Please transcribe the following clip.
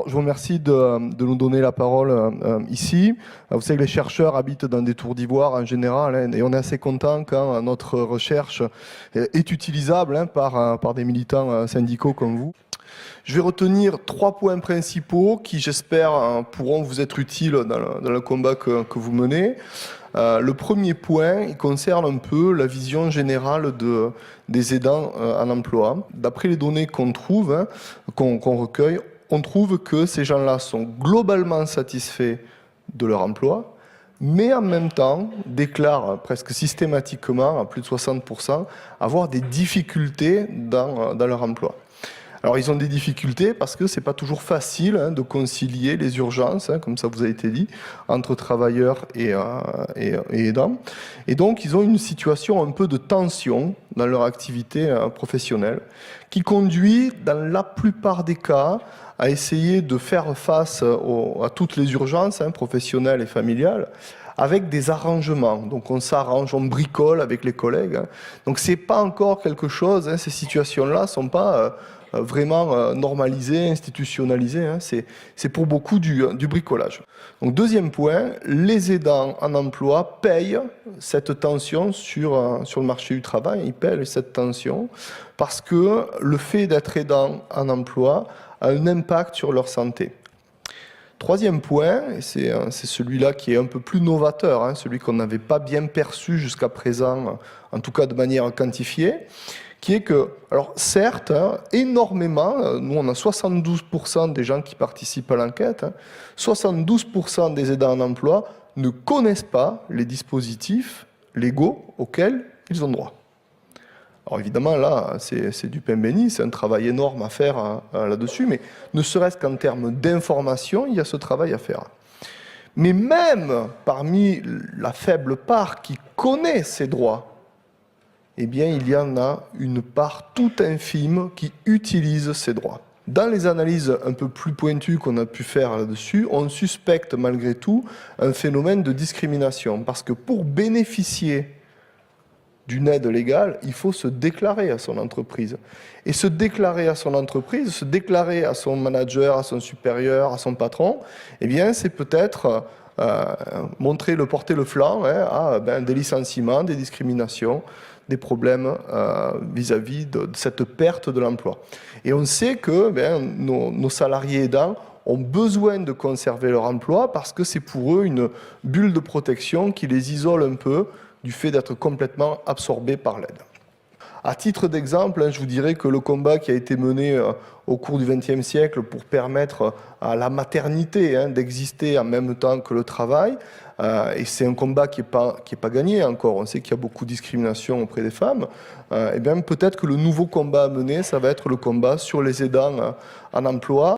je vous remercie de nous donner la parole ici. Vous savez que les chercheurs habitent dans des tours d'ivoire en général, hein, et on est assez content quand notre recherche est utilisable, hein, par des militants syndicaux comme vous. Je vais retenir 3 points principaux qui, j'espère, pourront vous être utiles dans le combat que vous menez. Le premier point, il concerne un peu la vision générale des aidants en emploi. D'après les données qu'on trouve, hein, qu'on recueille, on trouve que ces gens-là sont globalement satisfaits de leur emploi, mais en même temps déclarent presque systématiquement, à plus de 60%, avoir des difficultés dans leur emploi. Alors ils ont des difficultés parce que c'est pas toujours facile, hein, de concilier les urgences, hein, comme ça vous a été dit, entre travailleurs et aidants. Et donc ils ont une situation un peu de tension dans leur activité professionnelle qui conduit dans la plupart des cas à essayer de faire face à toutes les urgences, hein, professionnelles et familiales, avec des arrangements. Donc on s'arrange, on bricole avec les collègues, hein. Donc c'est pas encore quelque chose, hein, ces situations-là sont pas vraiment normalisées, institutionnalisées, hein. C'est pour beaucoup du bricolage. Donc deuxième point, les aidants en emploi payent cette tension sur le marché du travail, ils payent cette tension parce que le fait d'être aidant en emploi a un impact sur leur santé. Troisième point, et c'est celui-là qui est un peu plus novateur, hein, celui qu'on n'avait pas bien perçu jusqu'à présent, en tout cas de manière quantifiée, qui est que, alors certes, hein, énormément, nous on a 72% des gens qui participent à l'enquête, hein, 72% des aidants en emploi ne connaissent pas les dispositifs légaux auxquels ils ont droit. Alors évidemment, là, c'est du pain béni, c'est un travail énorme à faire là-dessus, mais ne serait-ce qu'en termes d'information, il y a ce travail à faire. Mais même parmi la faible part qui connaît ses droits, eh bien, il y en a une part tout infime qui utilise ses droits. Dans les analyses un peu plus pointues qu'on a pu faire là-dessus, on suspecte malgré tout un phénomène de discrimination, parce que pour bénéficier d'une aide légale, il faut se déclarer à son entreprise. Et se déclarer à son entreprise, se déclarer à son manager, à son supérieur, à son patron, eh bien, c'est peut-être porter le flanc, hein, à des licenciements, des discriminations, des problèmes vis-à-vis de cette perte de l'emploi. Et on sait que nos salariés aidants ont besoin de conserver leur emploi parce que c'est pour eux une bulle de protection qui les isole un peu du fait d'être complètement absorbés par l'aide. À titre d'exemple, hein, je vous dirais que le combat qui a été mené au cours du XXe siècle pour permettre à la maternité, hein, d'exister en même temps que le travail, et c'est un combat qui est pas gagné encore, on sait qu'il y a beaucoup de discrimination auprès des femmes, et bien peut-être que le nouveau combat à mener, ça va être le combat sur les aidants en emploi.